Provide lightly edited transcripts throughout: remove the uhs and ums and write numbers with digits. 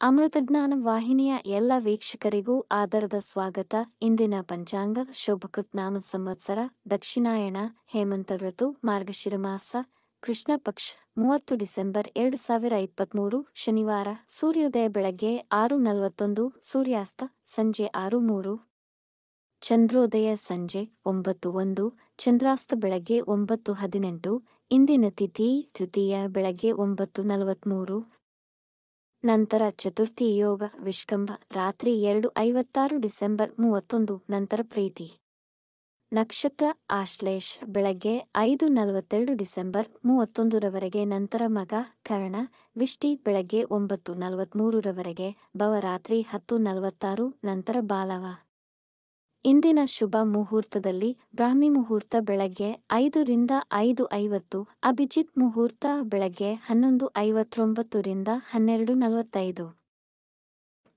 ಅಮೃತಜ್ಞಾನ ವಾಹಿನಿಯ ಎಲ್ಲ ವೀಕ್ಷಕರಿಗೂ ಆದರದ ಸ್ವಾಗತ. ಇಂದಿನ ಪಂಚಾಂಗ ಶೋಭಕೃತ್ ನಾಮ ಸಂವತ್ಸರ ದಕ್ಷಿಣಾಯಣ ಹೇಮಂತ ಋತು ಮಾರ್ಗಶಿರ ಮಾಸ ಕೃಷ್ಣ ಪಕ್ಷ 30 ಡಿಸೆಂಬರ್ 2023 ಶನಿವಾರ. ಸೂರ್ಯೋದಯ ಬೆಳಗ್ಗೆ 6:41, ಸೂರ್ಯಾಸ್ತ ಸಂಜೆ 6:03, ಚಂದ್ರೋದಯ ಸಂಜೆ 9:01, ಚಂದ್ರಾಸ್ತ ಬೆಳಗ್ಗೆ 9:18. ಇಂದಿನ ತಿಥಿ ತೃತೀಯ ಬೆಳಗ್ಗೆ 9:43, ನಂತರ ಚತುರ್ಥಿ ಯೋಗ ವಿಷ್ಕಂಭ ರಾತ್ರಿ 2:56 ಡಿಸೆಂಬರ್ 31, ನಂತರ ಪ್ರೀತಿ ನಕ್ಷತ್ರ ಆಶ್ಲೇಷ ಬೆಳಗ್ಗೆ 5:42 ಡಿಸೆಂಬರ್ 31 ರವರೆಗೆ, ನಂತರ ಮಗ ಕರ್ಣ ವಿಷ್ಟಿ ಬೆಳಗ್ಗೆ 9:43 ರವರೆಗೆ, ಭವ ರಾತ್ರಿ 10:46, ನಂತರ ಬಾಲವ. ಇಂದಿನ ಶುಭ ಮುಹೂರ್ತದಲ್ಲಿ ಬ್ರಾಹ್ಮಿ ಮುಹೂರ್ತ ಬೆಳಗ್ಗೆ 5 ರಿಂದ 5:50, ಅಭಿಜಿತ್ ಮುಹೂರ್ತ ಬೆಳಗ್ಗೆ 11:59 ರಿಂದ 12:45,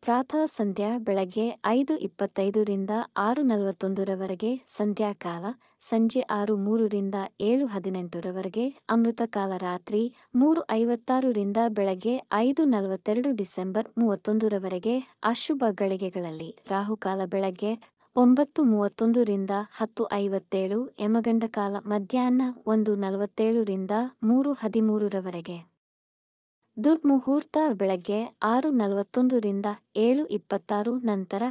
ಪ್ರಾತಃ ಸಂಧ್ಯಾ ಬೆಳಗ್ಗೆ 5:25 ರಿಂದ 6:41 ರವರೆಗೆ, ಸಂಧ್ಯಾಕಾಲ ಸಂಜೆ 6:03 ರಿಂದ 7:18 ರವರೆಗೆ, ಅಮೃತಕಾಲ ರಾತ್ರಿ 3:56 ರಿಂದ ಬೆಳಗ್ಗೆ 5:42 ಡಿಸೆಂಬರ್ 31 ರವರೆಗೆ. ಅಶುಭ ಗಳಿಗೆಗಳಲ್ಲಿ ರಾಹುಕಾಲ ಬೆಳಗ್ಗೆ 9:31 ರಿಂದ 10:57, ಯಮಗಂಡ ಕಾಲ ಮಧ್ಯಾಹ್ನ 1:47 ರಿಂದ 3:13 ರವರೆಗೆ, ದುರ್ಮುಹೂರ್ತ ಬೆಳಗ್ಗೆ 6:41 ರಿಂದ 7:26, ನಂತರ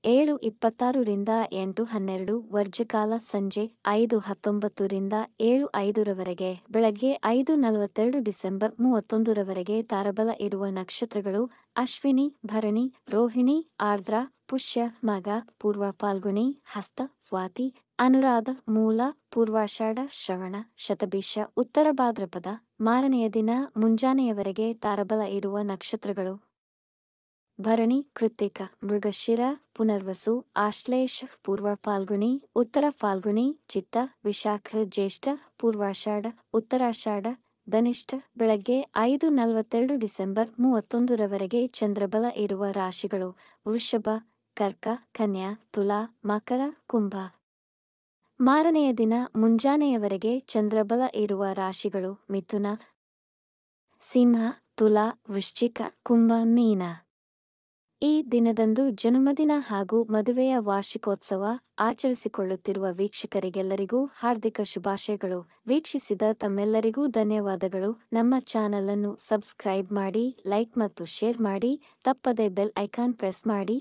7:26 ರಿಂದ 8:12, ವರ್ಜಕಾಲ ಸಂಜೆ 5:19 ರಿಂದ 7:05 ರವರೆಗೆ, ಬೆಳಗ್ಗೆ 5:42 ಡಿಸೆಂಬರ್ 31 ರವರೆಗೆ. ತಾರಬಲ ಇರುವ ನಕ್ಷತ್ರಗಳು ಅಶ್ವಿನಿ, ಭರಣಿ, ರೋಹಿಣಿ, ಆರ್ದ್ರ, ಪುಷ್ಯ, ಮಗ, ಪೂರ್ವ ಫಾಲ್ಗುಣಿ, ಹಸ್ತ, ಸ್ವಾತಿ, ಅನುರಾಧ, ಮೂಲ, ಪೂರ್ವಾಷಾಢ, ಶ್ರವಣ, ಶತಭಿಷ, ಉತ್ತರ ಭಾದ್ರಪದ. ಮಾರನೆಯ ದಿನ ಮುಂಜಾನೆಯವರೆಗೆ ತಾರಬಲ ಇರುವ ನಕ್ಷತ್ರಗಳು ಭರಣಿ, ಕೃತ್ತಿಕ, ಮೃಗಶಿರ, ಪುನರ್ವಸು, ಆಶ್ಲೇಷ, ಪೂರ್ವ ಫಾಲ್ಗುಣಿ, ಉತ್ತರ ಫಾಲ್ಗುಣಿ, ಚಿತ್ತ, ವಿಶಾಖ, ಜ್ಯೇಷ್ಠ, ಪೂರ್ವಾಷಾಢ, ಉತ್ತರಾಷಾಢ, ಧನಿಷ್ಠ. ಬೆಳಗ್ಗೆ 5:42 ಡಿಸೆಂಬರ್ 31 ರವರೆಗೆ ಚಂದ್ರಬಲ ಇರುವ ರಾಶಿಗಳು ವೃಷಭ, ಕರ್ಕ, ಕನ್ಯಾ, ತುಲಾ, ಮಕರ, ಕುಂಭ. ಮಾರನೆಯ ದಿನ ಮುಂಜಾನೆಯವರೆಗೆ ಚಂದ್ರಬಲ ಇರುವ ರಾಶಿಗಳು ಮಿಥುನ, ಸಿಂಹ, ತುಲಾ, ವೃಶ್ಚಿಕ, ಕುಂಭ, ಮೀನ. ಈ ದಿನದಂದು ಜನ್ಮದಿನ ಹಾಗೂ ಮದುವೆಯ ವಾರ್ಷಿಕೋತ್ಸವ ಆಚರಿಸಿಕೊಳ್ಳುತ್ತಿರುವ ವೀಕ್ಷಕರಿಗೆಲ್ಲರಿಗೂ ಹಾರ್ದಿಕ ಶುಭಾಶಯಗಳು. ವೀಕ್ಷಿಸಿದ ತಮ್ಮೆಲ್ಲರಿಗೂ ಧನ್ಯವಾದಗಳು. ನಮ್ಮ ಚಾನಲ್ ಅನ್ನು ಸಬ್ಸ್ಕ್ರೈಬ್ ಮಾಡಿ, ಲೈಕ್ ಮತ್ತು ಶೇರ್ ಮಾಡಿ, ತಪ್ಪದೆ ಬೆಲ್ ಐಕಾನ್ ಪ್ರೆಸ್ ಮಾಡಿ.